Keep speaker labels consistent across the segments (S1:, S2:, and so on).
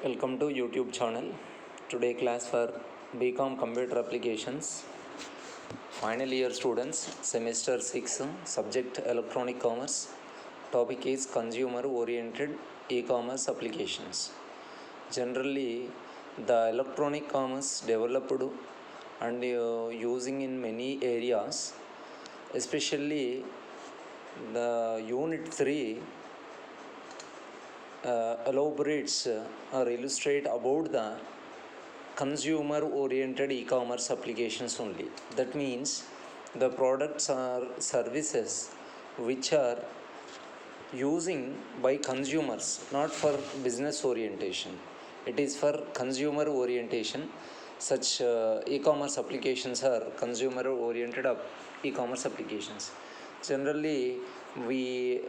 S1: Welcome to YouTube channel. Today class for BCom Computer Applications. Final year students, semester 6, subject Electronic Commerce. Topic is Consumer Oriented E-commerce Applications. Generally, the electronic commerce developed and using in many areas, especially the Unit 3 elaborates or illustrate about the consumer oriented e-commerce applications only. That means the products or services which are using by consumers, not for business orientation. It is for consumer orientation. Such e-commerce applications are consumer oriented e-commerce applications. Generally, we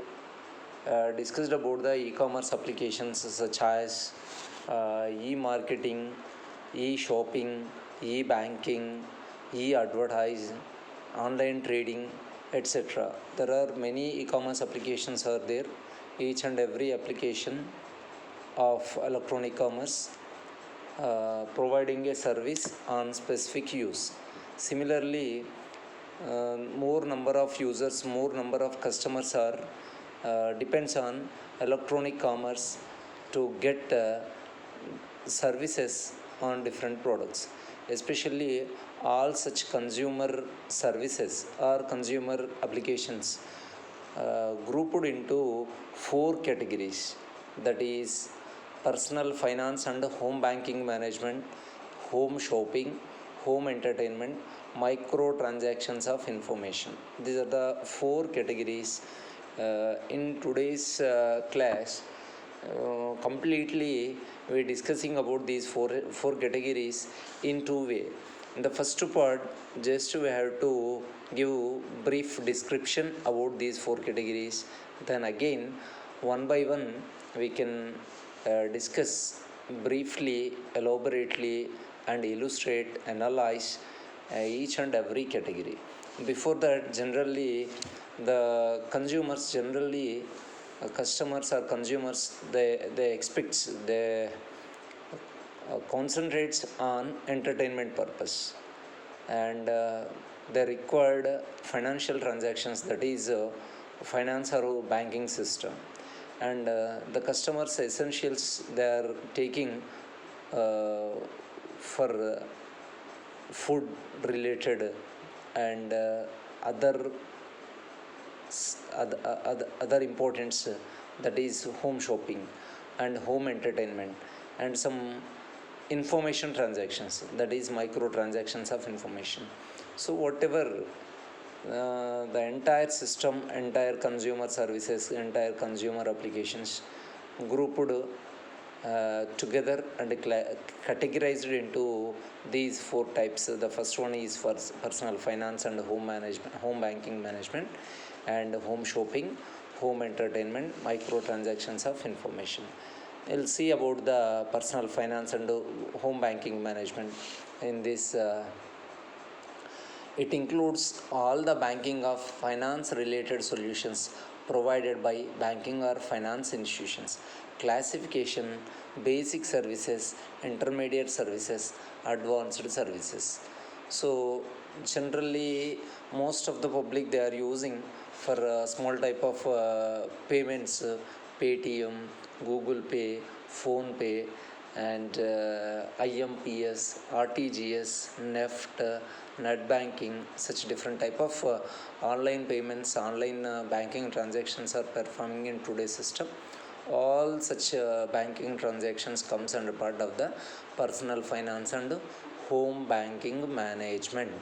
S1: discussed about the e-commerce applications such as e-marketing, e-shopping, e-banking, e-advertising, online trading, etc. There are many e-commerce applications are there. Each and every application of electronic commerce providing a service on specific use. Similarly, more number of users, more number of customers are depends on electronic commerce to get services on different products. Especially all such consumer services or consumer applications grouped into four categories, that is personal finance and home banking management, home shopping, home entertainment, micro transactions of information. These are the four categories. In today's class, completely we are discussing about these four categories in two way. In the first part, just we have to give brief description about these four categories. Then again, one by one, we can discuss briefly, elaborately, and illustrate, analyze each and every category. Before that, generally, the consumers generally customers or consumers, they expect, they concentrates on entertainment purpose, and the required financial transactions, that is finance or banking system, and the customers essentials they are taking for food related and other other importance, that is home shopping and home entertainment, and some information transactions, that is micro transactions of information. So whatever the entire system, entire consumer services, entire consumer applications grouped together and categorized into these four types. The first one is for personal finance and home management, home banking management, and home shopping, home entertainment, micro transactions of information. We'll see about the personal finance and home banking management. In this, it includes all the banking of finance related solutions provided by banking or finance institutions. Classification, basic services, intermediate services, advanced services. So generally, most of the public they are using for small type of payments, Paytm, Google Pay, Phone Pay, and IMPS, RTGS, NEFT, net banking. Such different type of online payments, online banking transactions are performing in today's system. All such banking transactions comes under part of the personal finance and home banking management.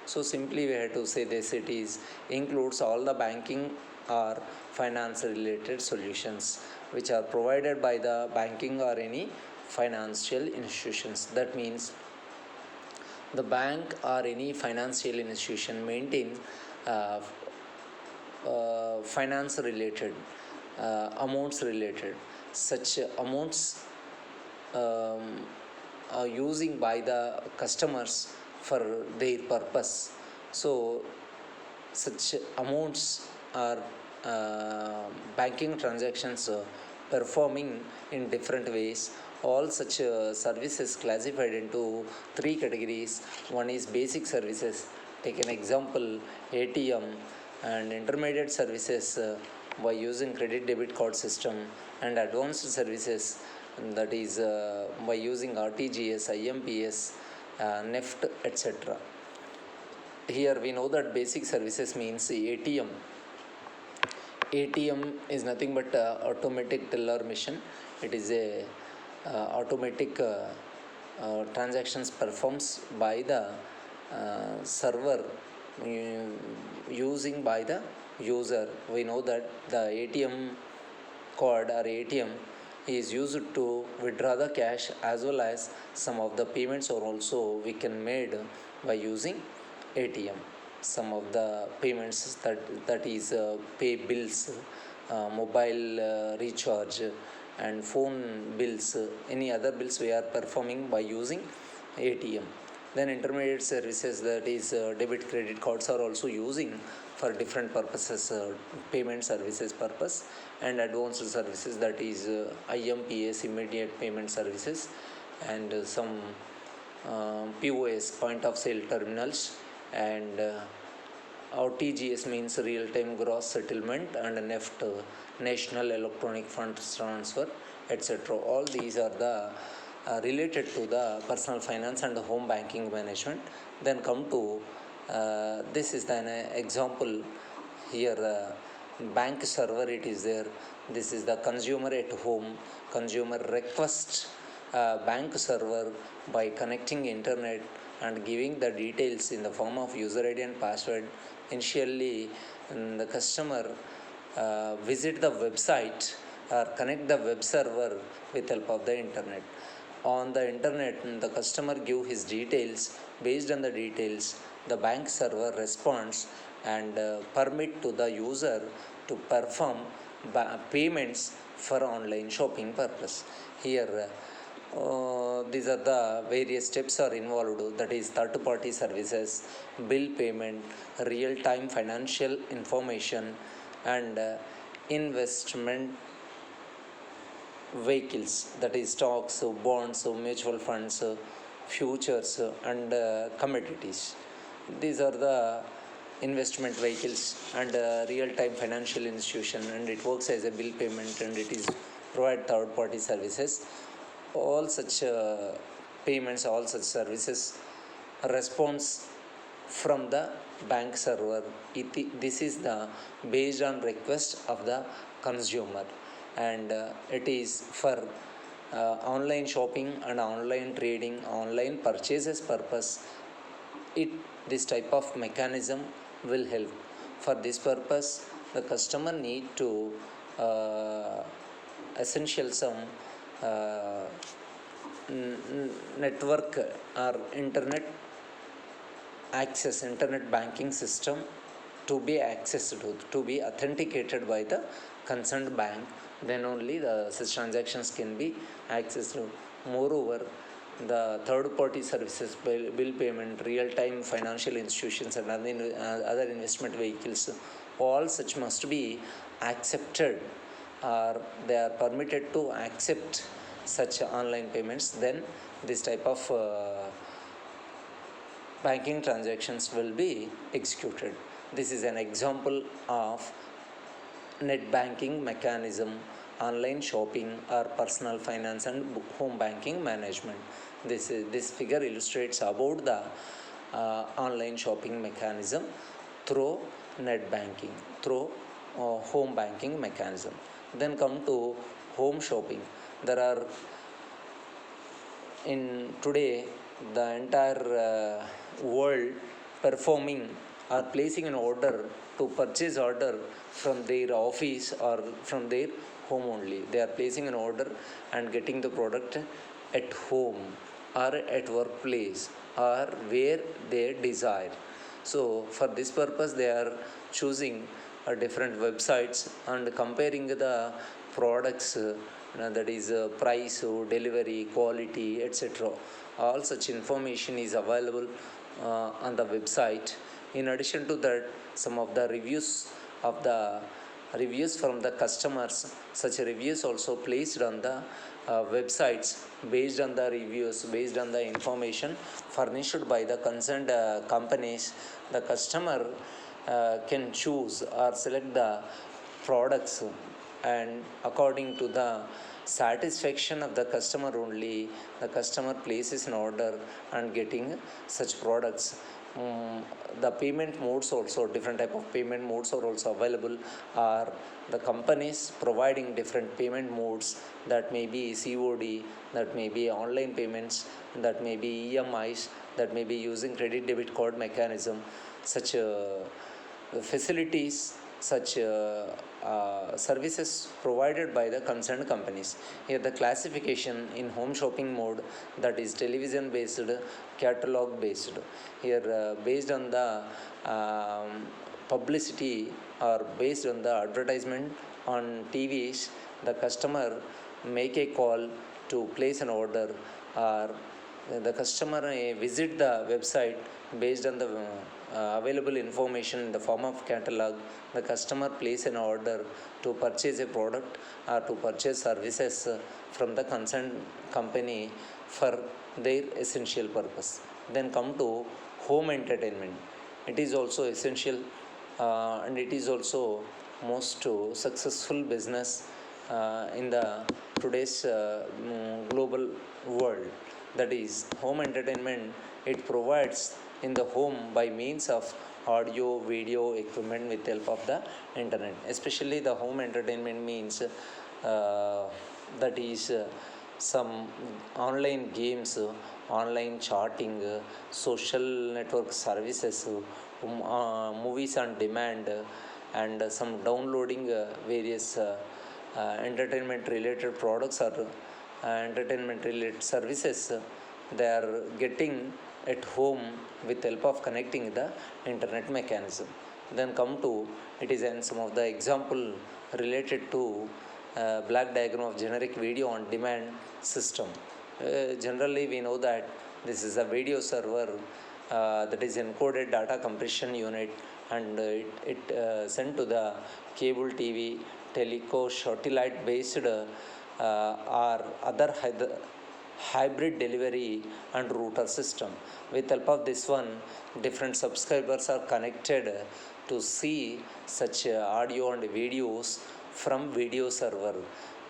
S1: So simply we have to say this, it is includes all the banking or finance related solutions which are provided by the banking or any financial institutions. That means the bank or any financial institution maintain uh, finance related amounts related. Such amounts are using by the customers for their purpose. So such amounts are banking transactions performing in different ways All such services classified into three categories. One is basic services. Take an example, ATM, and intermediate services by using credit debit card system, and advanced services, that is by using RTGS, IMPS, NEFT, etc. Here we know that basic services means ATM. ATM is nothing but automatic teller machine. It is a automatic transactions performs by the server using by the user. We know that the ATM card or ATM is used to withdraw the cash, as well as some of the payments are also we can made by using ATM. Some of the payments that is pay bills, mobile recharge, and phone bills, any other bills we are performing by using ATM. Then intermediate services, that is debit credit cards, are also using for different purposes, payment services purpose, and advanced services, that is IMPS, immediate payment services, and some POS, point of sale terminals, and RTGS means real time gross settlement, and NEFT, National Electronic Funds Transfer, etc. All these are the related to the personal finance and home banking management. Then come to this is an example here. Bank server, it is there. This is the consumer at home, consumer request bank server by connecting internet and giving the details in the form of user ID and password. Initially, the customer visit the website or connect the web server with help of the internet. On the internet, the customer give his details. Based on the details, the bank server responds and permit to the user to perform payments for online shopping purpose. Here these are the various steps are involved, that is third party services, bill payment, real time financial information, and investment vehicles, that is stocks, bonds, mutual funds, futures, and commodities. These are the investment vehicles, and real time financial institution, and it works as a bill payment, and it is provide third party services. All such payments, all such services response from the bank server. This is the based on request of the consumer, and it is for online shopping and online trading, online purchases purpose. This type of mechanism will help. For this purpose, the customer need to essential some uh, network or internet access, internet banking system to be accessed to be authenticated by the concerned bank. Then only the such transactions can be accessed. Moreover, the third party services, bill payment, real time financial institutions, and other investment vehicles, all such must be accepted, or they are permitted to accept such online payments. Then this type of banking transactions will be executed. This is an example of net banking mechanism, online shopping, or personal finance and home banking management. This figure illustrates about the online shopping mechanism through net banking, through home banking mechanism. Then come to home shopping. There are in today the entire world performing or placing an order to purchase order from their office or from their home only. They are placing an order and getting the product at home or at workplace or where they desire. So for this purpose, they are choosing different websites and comparing the products, that is price, delivery, quality, etc. All such information is available on the website. In addition to that, some of the reviews from the customers, such reviews also placed on the websites based on the reviews, based on the information furnished by the concerned companies. The customer can choose or select the products, and according to the satisfaction of the customer only, the customer places an order and getting such products. The payment modes also, different type of payment modes are also available, are the companies providing different payment modes, that may be COD, that may be online payments, that may be EMIs, that may be using credit debit card mechanism. Such facilities, such services provided by the concerned companies. Here the classification in home shopping mode, that is television based, catalog based. Here based on the publicity or based on the advertisement on TVs, the customer make a call to place an order, or the customer visit the website based on the available information in the form of catalog. The customer place an order to purchase a product or to purchase services from the concerned company for their essential purpose. Then come to home entertainment. It is also essential, and it is also most successful business in the today's global world. That is home entertainment. It provides in the home by means of audio video equipment with help of the internet. Especially the home entertainment means that is some online games, online charting, social network services, movies on demand, and some downloading various entertainment related products or entertainment related services. They are getting at home with help of connecting the internet mechanism. Then come to, it is an some of the example related to black diagram of generic video on demand system. Generally we know that this is a video server that is encoded data compression unit, and it sent to the cable TV, teleco, satellite based or other hybrid delivery and router system. With help of this one, different subscribers are connected to see such audio and videos from video server.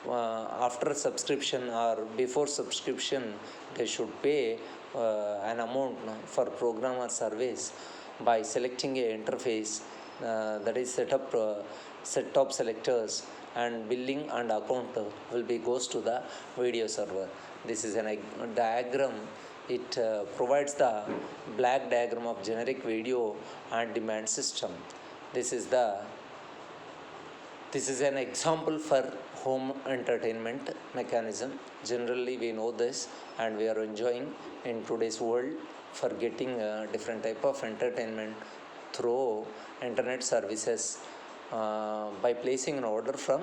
S1: After subscription or before subscription, they should pay an amount for program or service by selecting a interface, that is set top selectors, and billing and account will be goes to the video server. This is a diagram. It provides the black diagram of generic video on demand system. This is the this is an example for home entertainment mechanism. Generally we know this, and we are enjoying in today's world for getting different type of entertainment through internet services by placing an order from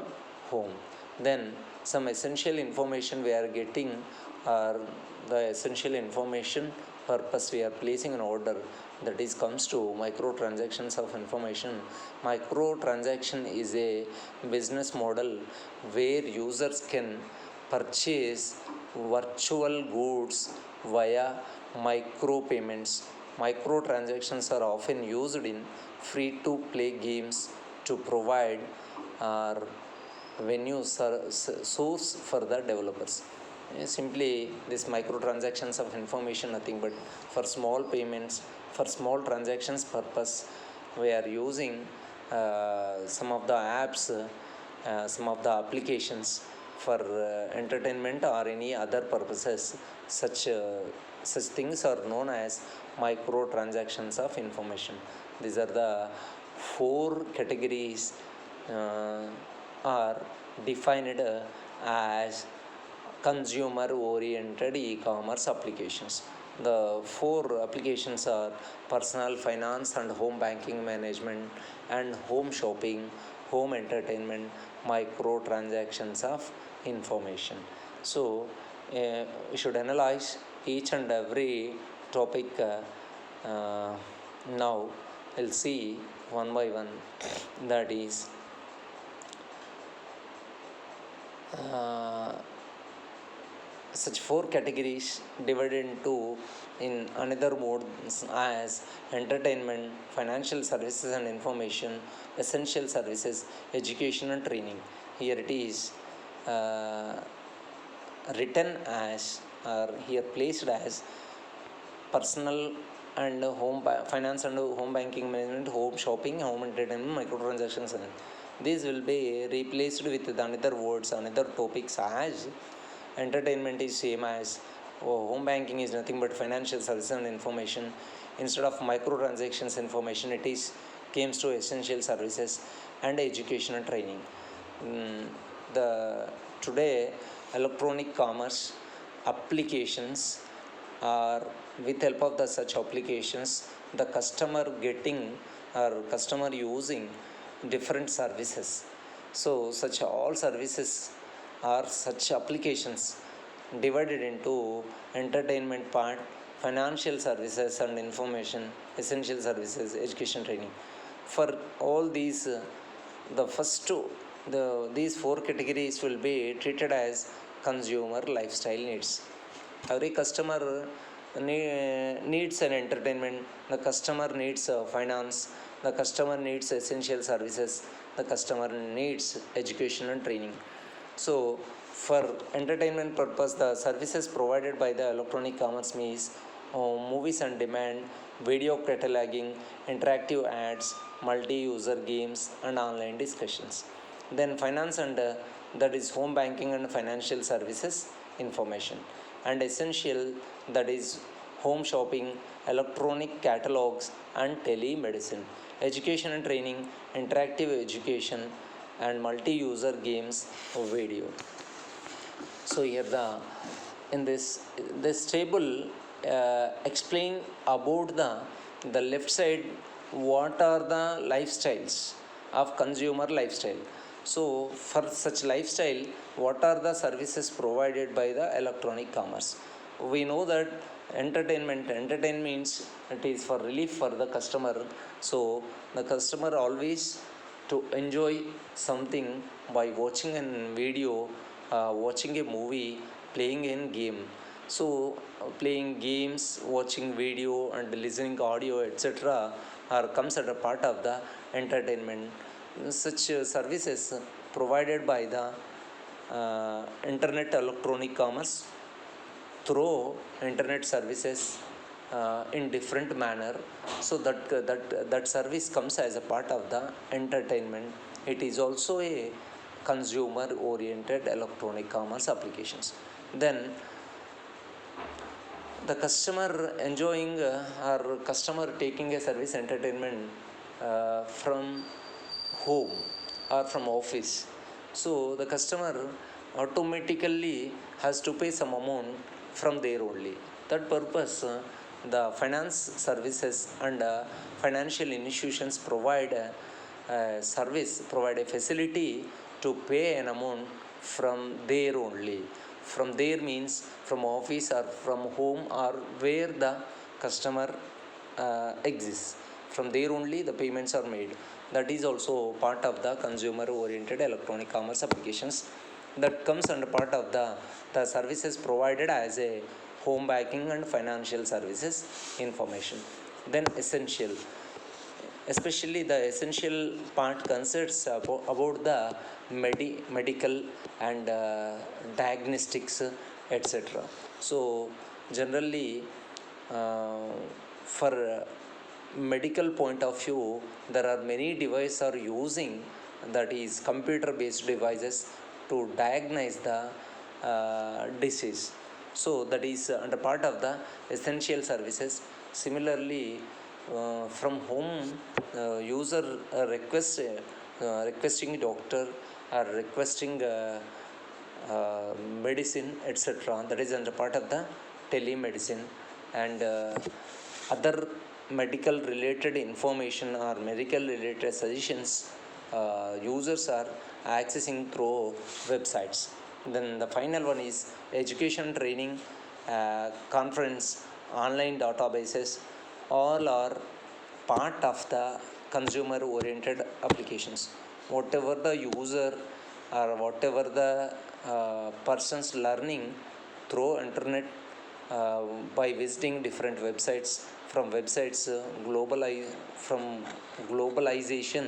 S1: home. Then some essential information we are getting, are the essential information purpose we are placing an order, that is comes to micro transactions of information. Micro transaction is a business model where users can purchase virtual goods via micro payments. Micro transactions are often used in free to play games to provide venue source for the developers. Simply this microtransactions of information, nothing but for small payments, for small transactions purpose, we are using some of the apps, some of the applications for entertainment or any other purposes. Such things are known as microtransactions of information. These are the four categories are defined as consumer oriented e-commerce applications. The four applications are personal finance and home banking management, and home shopping, home entertainment, micro transactions of information. So we should analyze each and every topic. Now we'll see one by one. That is such four categories divided into in another modes as entertainment, financial services and information, essential services, education and training. Here it is uh, written as, or here placed as, personal and finance and home banking management, home shopping, home entertainment, microtransactions. And these will be replaced with the another words, another topics as entertainment is same as, home banking is nothing but financial services and information. Instead of microtransactions information, it is comes to essential services and education and training. Mm, the today electronic commerce applications are, with help of the such applications, the customer getting or customer using different services. So such all services are such applications divided into entertainment part, financial services and information, essential services, education training. For all these, the first two, these four categories will be treated as consumer lifestyle needs. Every customer needs an entertainment, the customer needs finance, the customer needs essential services, the customer needs education and training. So for entertainment purpose, the services provided by the electronic commerce means movies on demand, video cataloging, interactive ads, multi-user games and online discussions. Then finance and that is home banking and financial services information. And essential, that is home shopping, electronic catalogs and telemedicine. Education and training, interactive education and multi-user games video. So here in this table explain about the left side, what are the lifestyles of consumer lifestyle. So for such lifestyle, what are the services provided by the electronic commerce? We know that entertainment means it is for relief for the customer. So the customer always to enjoy something by watching a video, watching a movie, playing a game. So playing games, watching video and listening audio, etc., are comes as a part of the entertainment. Such services provided by the internet electronic commerce through internet services in different manner. So that service comes as a part of the entertainment. It is also a consumer oriented electronic commerce applications. Then the customer enjoying or customer taking a service entertainment from home or from office. So the customer automatically has to pay some amount from there only. That purpose, the finance services and financial institutions provide a service, provide a facility to pay an amount from there only. From there means from office or from home or where the customer exists. From there only the payments are made. That is also part of the consumer oriented electronic commerce applications. That comes under part of the services provided as a home banking and financial services information. Then essential, especially the essential part concerns about the medical and diagnostics, etc. So generally, for medical point of view, there are many devices are using, that is computer based devices, to diagnose the disease. So that is under part of the essential services. Similarly, from home, user requesting doctor or requesting medicine, etc., that is under part of the telemedicine. And other medical related information or medical related suggestions, users are accessing through websites. Then the final one is education training, conference, online databases, all are part of the consumer oriented applications. Whatever the user or whatever the person's learning through internet by visiting different websites. From websites, from globalization,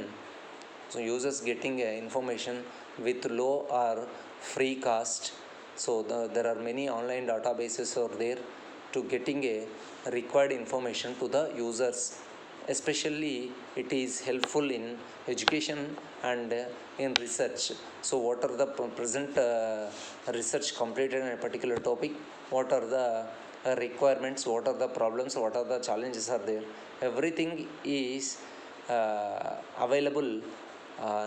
S1: so users getting information with low or free cost. So there are many online databases are there to getting a required information to the users. Especially it is helpful in education and in research. So what are the present research completed in a particular topic, what are the requirements, what are the problems, what are the challenges are there, everything is available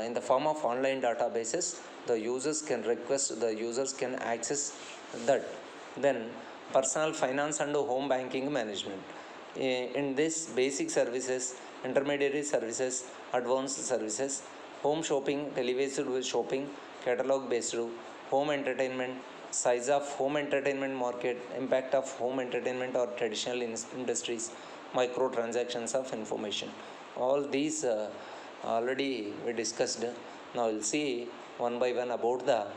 S1: in the form of online databases. The users can request, the users can access that. Then personal finance and home banking management. In this basic services, intermediary services, advanced services, home shopping, televised shopping, catalog based, home entertainment, size of home entertainment market, impact of home entertainment or traditional industries, micro transactions of information. All these already we discussed. Now we'll see one by one about the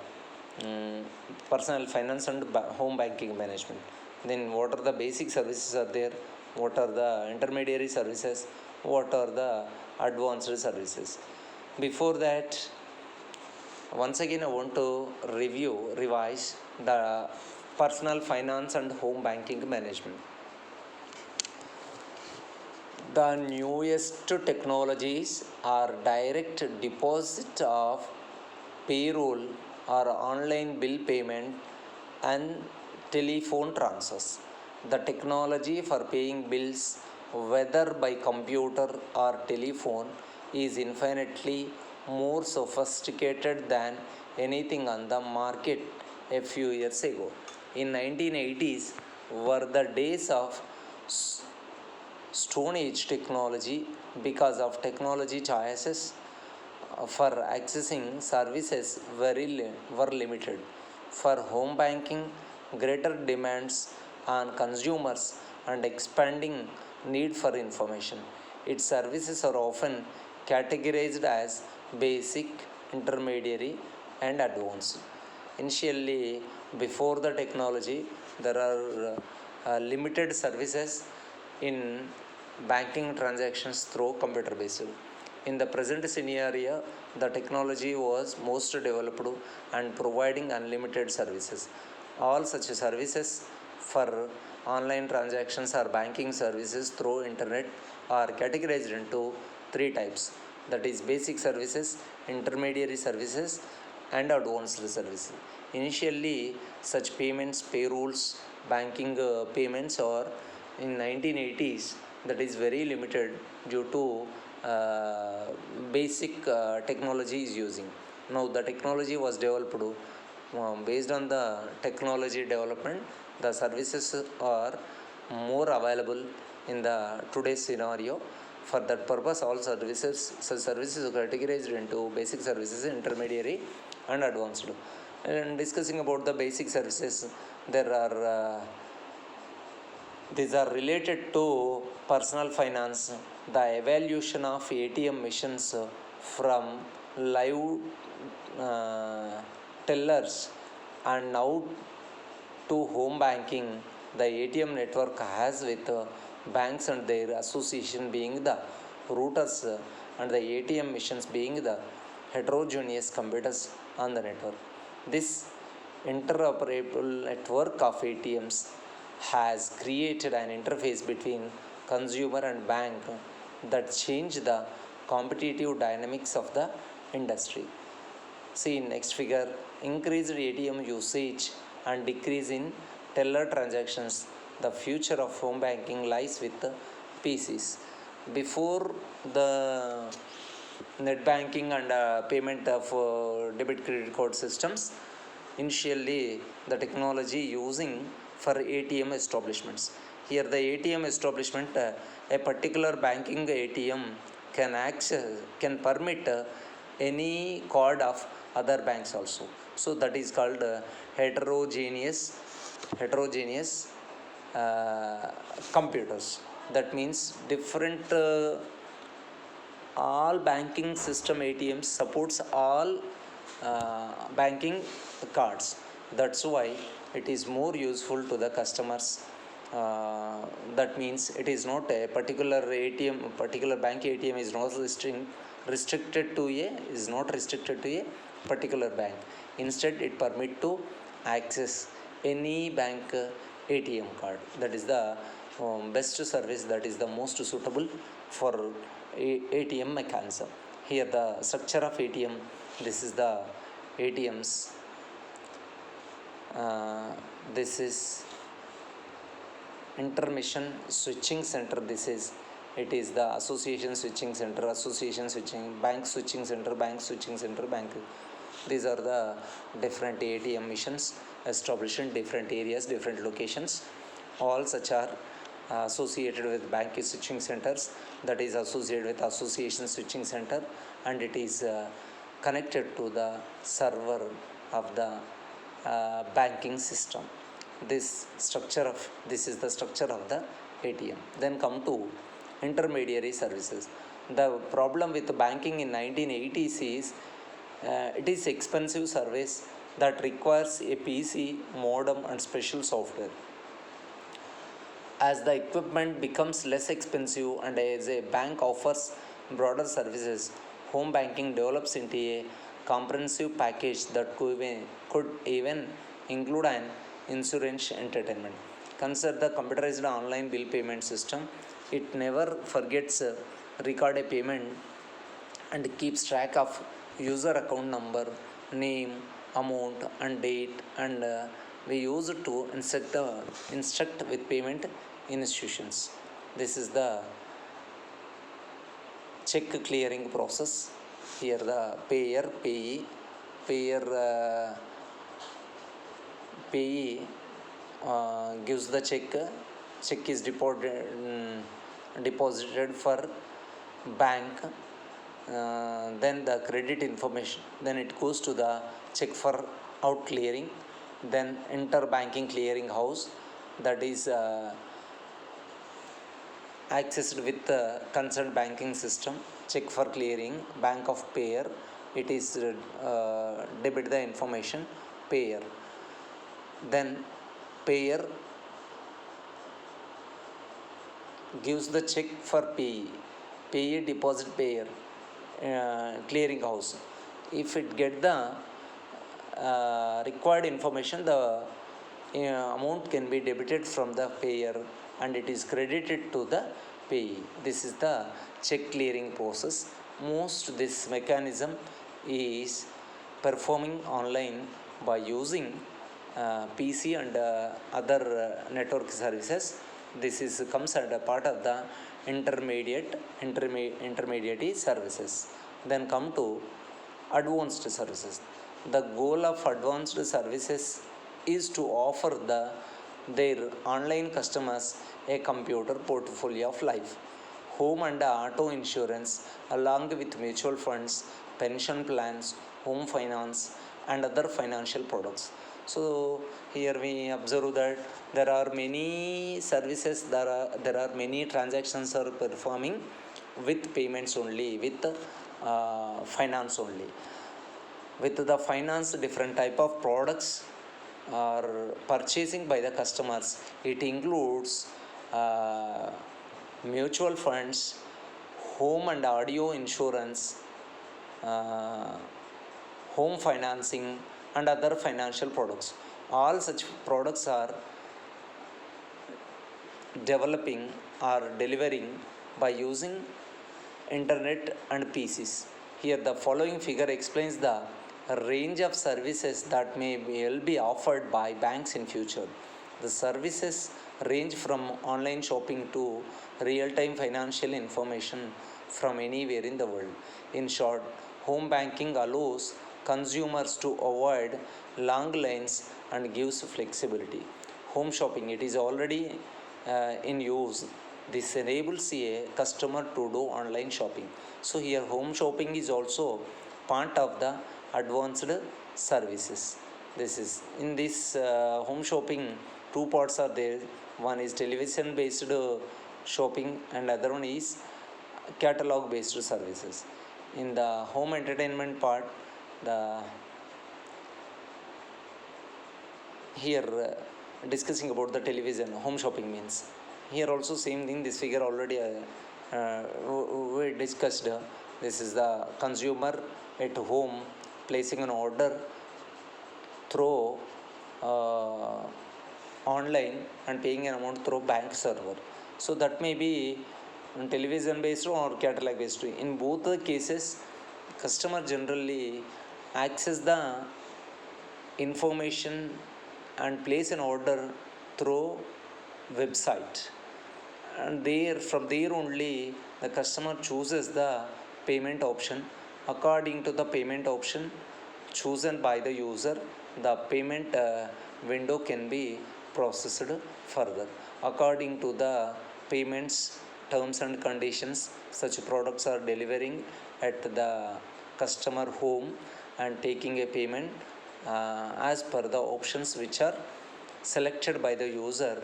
S1: personal finance and home banking management. Then what are the basic services are there, what are the intermediary services, what are the advanced services. Before that, once again I want to revise the personal finance and home banking management. The newest technologies are direct deposit of payroll or online bill payment and telephone transfers. The technology for paying bills, whether by computer or telephone, is infinitely more sophisticated than anything on the market a few years ago. In 1980s were the days of Stone Age technology. Because of technology choices for accessing services were limited. For home banking, greater demands on consumers and expanding need for information. Its services are often categorized as basic, intermediary, and advanced. Initially, before the technology, there are limited services in banking transactions through computer based. In the present scenario, the technology was most developed and providing unlimited services. All such services for online transactions or banking services through internet are categorized into three types, that is basic services, intermediary services, and advanced services. Initially, such payments, payrolls, banking payments are in 1980s, that is very limited due to basic technology is using. Now the technology was developed. Based on the technology development, the services are more available in the today's scenario. For that purpose, all services, such services are categorized into basic services, intermediary, and advanced. And discussing about the basic services, there are these are related to personal finance. The evaluation of ATM machines from live tellers and now to home banking, the ATM network has with banks and their association being the routers and the ATM machines being the heterogeneous computers on the network. This interoperable network of ATMs has created an interface between consumer and bank that changed the competitive dynamics of the industry. See in next figure, increased ATM usage and decrease in teller transactions. The future of home banking lies with the PCs. Before the net banking and payment of debit credit card systems, initially the technology using for ATM establishments. Here the ATM establishment, a particular banking ATM can permit any card of other banks also. So that is called heterogeneous computers. That means different all banking system ATMs supports all banking cards. That's why it is more useful to the customers. That means it is not a particular ATM, particular bank ATM is not restricted to a is not restricted to a particular bank. Instead, it permit to access any bank ATM card. That is the best service, that is the most suitable for ATM mechanism. Here the structure of ATM, this is the ATMs. This is intermission switching center. This is, it is the association switching center, association switching, bank switching center, bank switching center, bank. These are the different ATM missions established in different areas, different locations. All such are associated with bank switching centers, that is associated with association switching center, and it is connected to the server of the banking system. This is the structure of the ATM. Then come to intermediary services. The problem with banking in 1980s is it is expensive service that requires a PC, modem, and special software. As the equipment becomes less expensive and as a bank offers broader services, home banking develops into a comprehensive package that could even include an insurance entertainment. Consider the computerized online bill payment system. It never forgets record a payment and keeps track of user account number, name, amount, and date, and we use it to instruct with payment institutions. This is the check clearing process. Here the payee gives the check. Check is deposited for bank. Then the credit information. Then it goes to the check for out clearing. Then interbanking clearing house, that is accessed with the concerned banking system. Check for clearing, bank of payer. It is debit the information payer. Then payer gives the check for payee. Payee deposit payer clearing house. If it get the required information, the amount can be debited from the payer and it is credited to the payee. This is the check clearing process. Most this mechanism is performing online by using PC and other network services. This is comes under part of the intermediate services. Then come to advanced services. The goal of advanced services is to offer their online customers a computer portfolio of life, home and auto insurance, along with mutual funds, pension plans, home finance, and other financial products. So here we observe that there are many services, there are many transactions are performing with payments only, with finance only. With the finance, different type of products are purchasing by the customers. It includes mutual funds, home and audio insurance, home financing, and other financial products. All such products are developing or delivering by using internet and PCs. Here the following figure explains the range of services that will be offered by banks in future. The services range from online shopping to real-time financial information from anywhere in the world. In short, home banking allows consumers to avoid long lines and gives flexibility. Home shopping, it is already in use. This enables a customer to do online shopping. So here home shopping is also part of the advanced services. This is in this home shopping, two parts are there. One is television based shopping and other one is catalog based services. In the home entertainment part, the here discussing about the television home shopping means, here also same thing, this figure already we discussed. This is the consumer at home placing an order through uh, online and paying an amount through bank server. So that may be television based or catalog based. In both the cases, customer generally access the information and place an order through website, and there from there only the customer chooses the payment option. According to the payment option chosen by the user, the payment window can be processed further according to the payments terms and conditions. Such products are delivering at the customer home and taking a payment as per the options which are selected by the user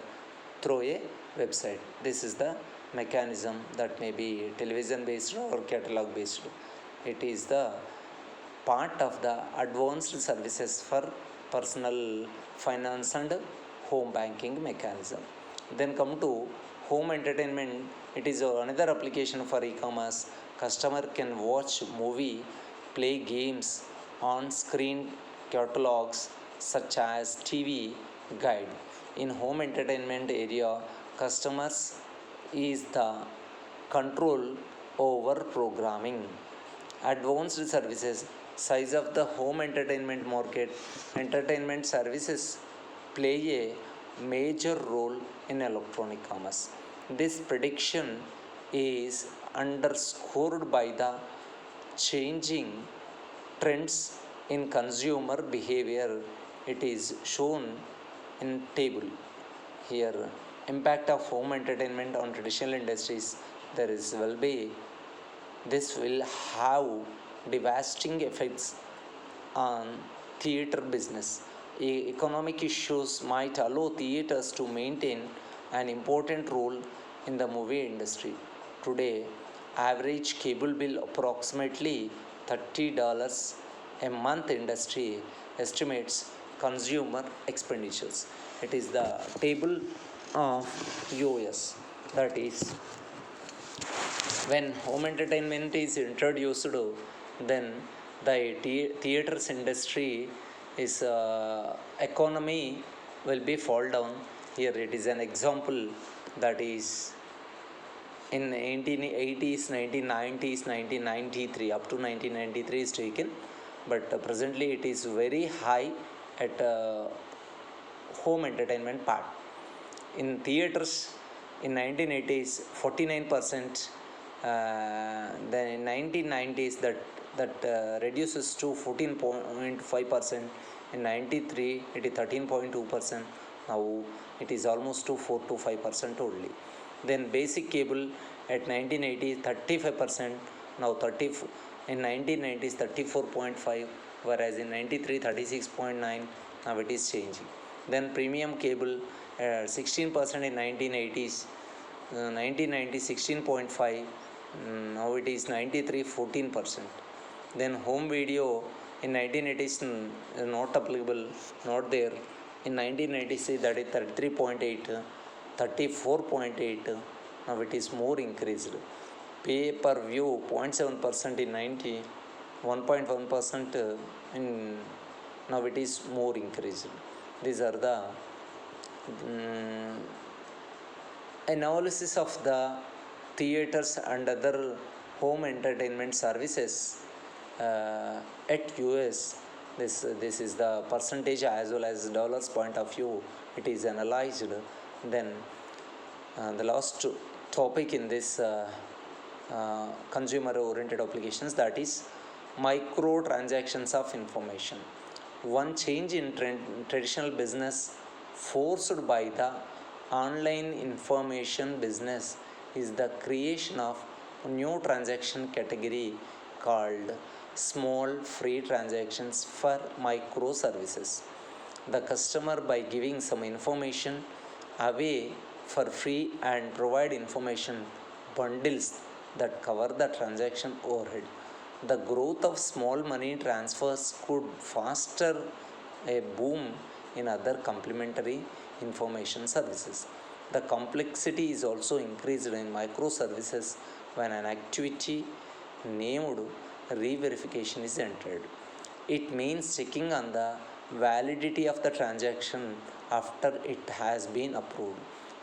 S1: through a website. This is the mechanism that may be television based or catalog based. It is the part of the advanced services for personal finance and home banking mechanism. Then come to home entertainment. It is another application for e-commerce. Customer can watch movie, play games on screen catalogs such as TV guide. In home entertainment area, customers is the control over programming. Advanced services, size of the home entertainment market. Entertainment services play a major role in electronic commerce. This prediction is underscored by the changing trends in consumer behavior. It is shown in table here. Impact of home entertainment on traditional industries. There is will be, this will have devastating effects on theater business. Economic issues might allow theaters to maintain an important role in the movie industry. Today, average cable bill approximately $30 a month. Industry estimates consumer expenditures. It is the table of US. That is, when home entertainment is introduced, then the theaters industry is economy will be fall down. Here it is an example, that is in 1980s, 1990s, 1993, up to 1993 is taken, but presently it is very high at home entertainment part. In theaters in 1980s 49%, then in 1990s that reduces to 14.5%. In 93 it is 13.2%. Now it is almost to 4 to 5% only. Then basic cable at 1980 35%, now 30 in 1990s 34.5, whereas in 93 36.9. Now it is changing. Then premium cable 16% in 1980s, 1990 16.5, now it is 93 14%. Then home video in 1980s not applicable, not there. In 1996 that is 33.8, 34.8, now it is more increased. Pay per view 0.7% in 90, 1.1% in, now it is more increased. These are the analysis of the theaters and other home entertainment services at US. This is the percentage as well as dollars point of view. It is analyzed. Then the last topic in this consumer oriented applications, that is micro transactions of information. One change in traditional business forced by the online information business is the creation of a new transaction category called small free transactions for microservices. The customer, by giving some information away for free and provide information bundles that cover the transaction overhead. The growth of small money transfers could foster a boom in other complementary information services. The complexity is also increased in microservices when an activity named re-verification is entered. It means checking on the validity of the transaction after it has been approved.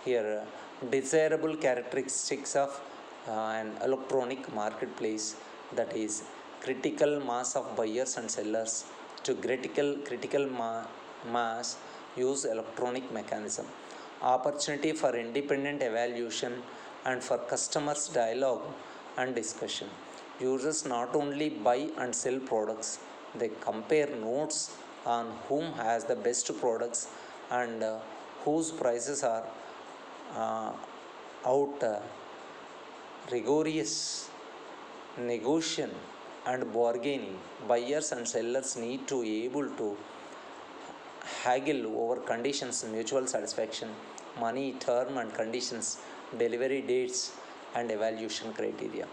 S1: Here, desirable characteristics of an electronic marketplace, that is critical mass of buyers and sellers to mass use electronic mechanism, opportunity for independent evaluation and for customers dialogue and discussion. Users not only buy and sell products, they compare notes on whom has the best products and whose prices are uh, out rigorous negotiation and bargaining. Buyers and sellers need to able to haggle over conditions, mutual satisfaction, money, term and conditions, delivery dates, and evaluation criteria.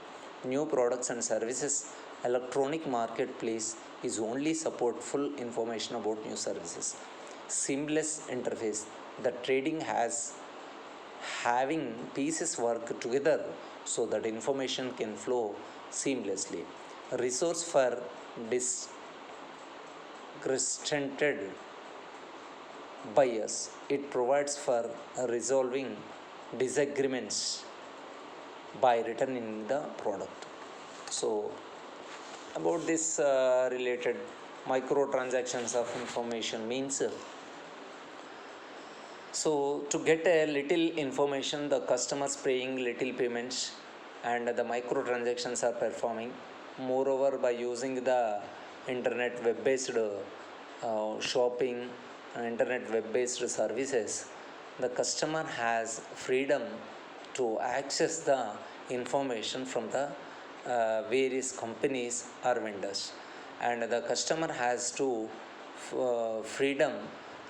S1: New products and services, electronic marketplace is only support full information about new services. Seamless interface, the trading has having pieces work together so that information can flow seamlessly. Resource for disgusted buyers, it provides for resolving disagreements by returning the product. So about this related micro transactions of information means, so to get a little information, the customers paying little payments and the micro transactions are performing. Moreover, by using the internet web-based shopping and internet web-based services, the customer has freedom to access the information from the various companies or vendors, and the customer has to freedom,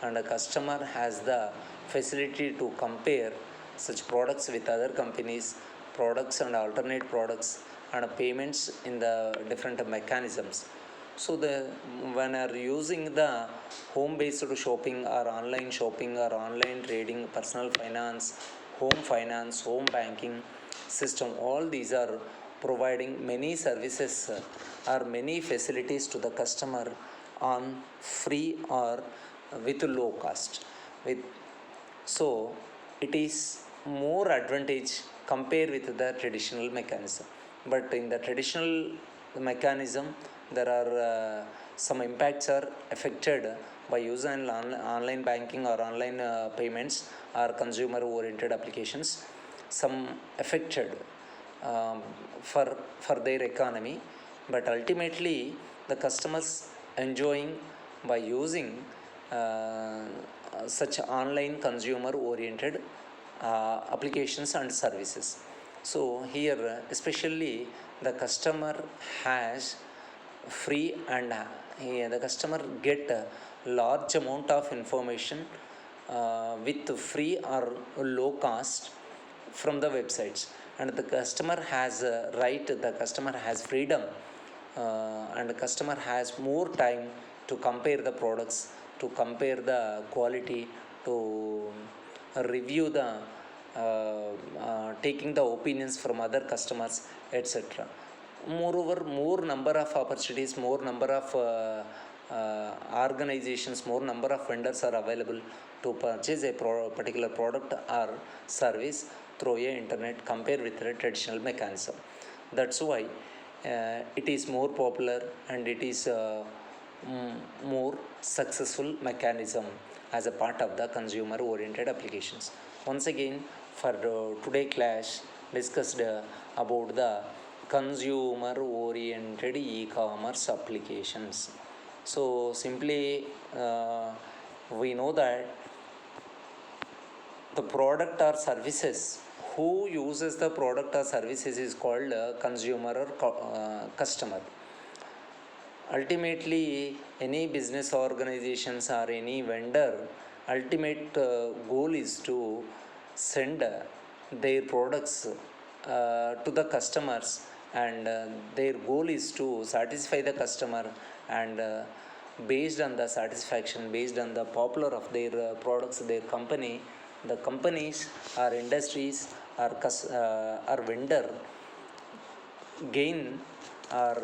S1: and the customer has the facility to compare such products with other companies products and alternate products and payments in the different mechanisms. So the when are using the home based shopping or online trading, personal finance, home banking system, all these are providing many services or many facilities to the customer on free or with low cost. With so it is more advantage compared with the traditional mechanism. But in the traditional mechanism, there are some impacts are affected by using online banking or online payments or consumer oriented applications. Some affected um, for their economy, but ultimately the customers enjoying by using uh, such online consumer oriented applications and services. So here especially the customer has free and the customer get a large amount of information with free or low cost from the websites, and the customer has a right, the customer has freedom, and the customer has more time to compare the products, to compare the quality, to review the taking the opinions from other customers, etc. Moreover, more number of opportunities, more number of organizations, more number of vendors are available to purchase a particular product or service through a internet compared with the traditional mechanism. That's why it is more popular and it is more successful mechanism as a part of the consumer oriented applications. Once again, for today class discussed about the consumer oriented e-commerce applications. So simply we know that the product or services, who uses the product or services is called consumer or customer. Ultimately, any business organizations or any vendor, ultimate goal is to send their products to the customers, and their goal is to satisfy the customer and based on the satisfaction, based on the popular of their products, their company, the companies or industries or vendor gain or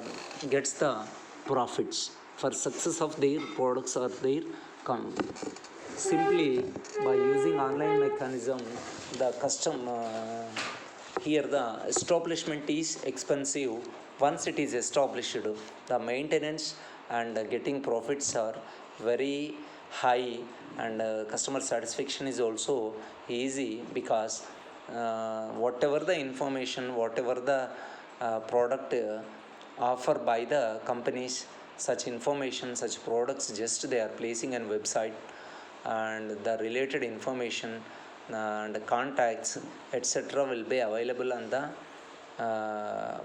S1: gets the profits for success of their products or their com- simply by using online mechanism. The custom here the establishment is expensive. Once it is established, the maintenance and getting profits are very high, and customer satisfaction is also easy, because whatever the information, whatever the product offered by the companies, such information, such products, just they are placing on website, and the related information and contacts etc will be available on the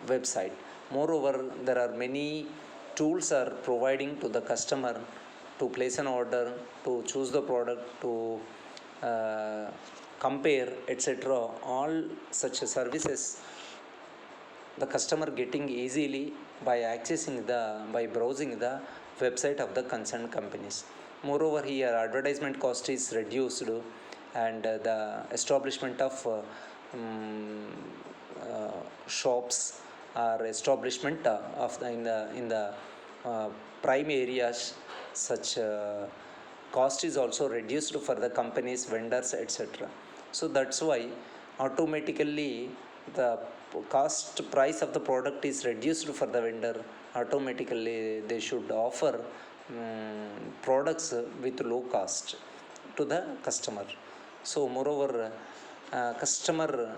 S1: website. Moreover, there are many tools are providing to the customer to place an order, to choose the product, to uh, compare etc. All such services the customer getting easily by accessing the by browsing the website of the concerned companies. Moreover, here advertisement cost is reduced, and the establishment of um, shops or establishment of the in the prime areas, such cost is also reduced for the companies, vendors etc. So that's why automatically the cost price of the product is reduced for the vendor. Automatically they should offer products with low cost to the customer. So moreover, customer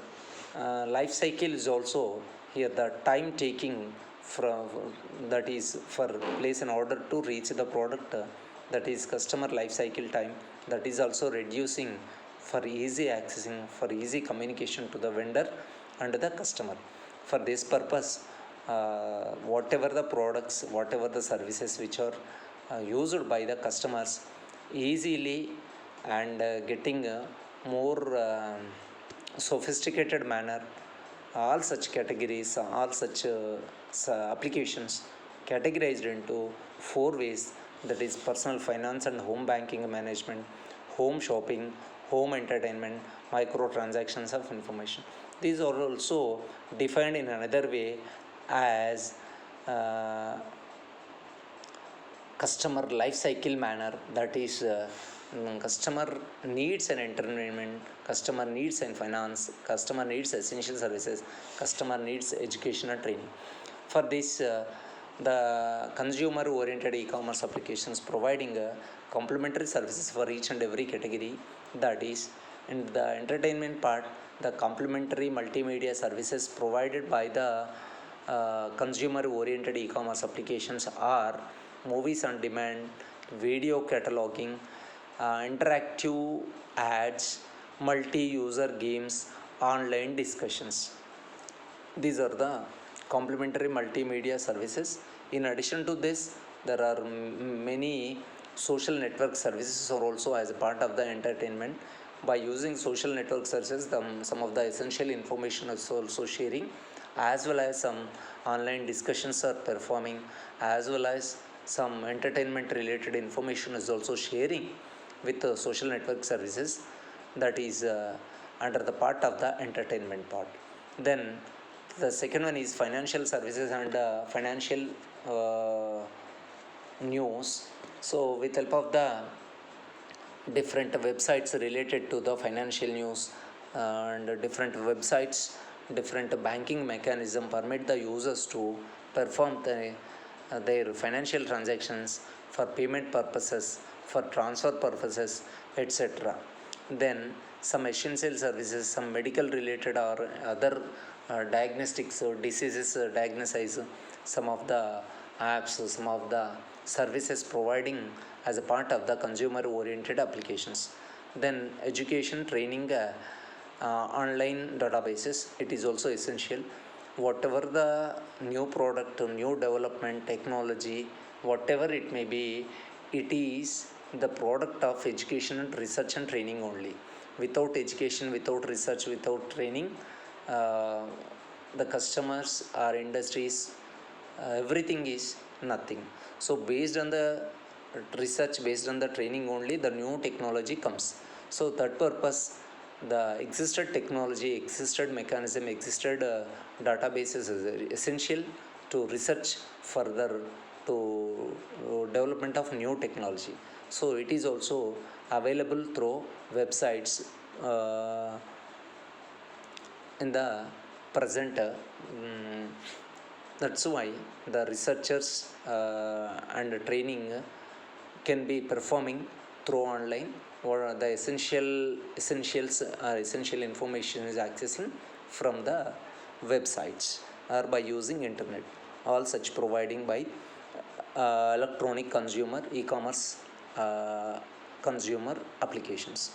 S1: life cycle is also here, the time taking from that is for place an order to reach the product, that is customer life cycle time, that is also reducing for easy accessing, for easy communication to the vendor and the customer. For this purpose, whatever the products, whatever the services which are used by the customers easily, and getting more sophisticated manner, all such categories, all such applications categorized into four ways, that is personal finance and home banking management, home shopping, home entertainment, micro transactions of information. These are also defined in another way as customer life cycle manner, that is customer needs and entertainment, customer needs and finance, customer needs essential services, customer needs education and training. For this, the consumer oriented e-commerce applications providing complementary services for each and every category. That is, in the entertainment part, the complementary multimedia services provided by the consumer oriented e-commerce applications are movies on demand, video cataloging, interactive ads, multi user games, online discussions. These are the complementary multimedia services. In addition to this, there are many social network services are also as a part of the entertainment. By using social network services, some of the essential information is also sharing, as well as some online discussions are performing, as well as some entertainment related information is also sharing with social network services. That is under the part of the entertainment part. Then the second one is financial services and financial uh, news. So with help of the different websites related to the financial news, and different websites, different banking mechanism permit the users to perform their financial transactions for payment purposes, for transfer purposes etc. Then some essential services, some medical related or other diagnostics or diseases diagnosis, some of the apps, some of the services providing as a part of the consumer oriented applications. Then education training, online databases, it is also essential. Whatever the new product, new development, technology, whatever it may be, it is the product of education and research and training only. Without education, without research, without training, uh, the customers or industries, everything is nothing. So based on the research, based on the training only, the new technology comes. So that purpose, the existed technology, existed mechanism, existed databases is essential to research further to development of new technology. So it is also available through websites in the present. That's why the researchers and training can be performing through online, or the essential information is accessing from the websites or by using internet. All such providing by electronic consumer e-commerce consumer applications.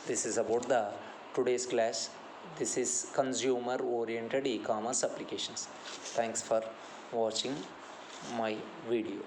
S1: This is about the today's class. This is consumer oriented e-commerce applications. Thanks for watching my video.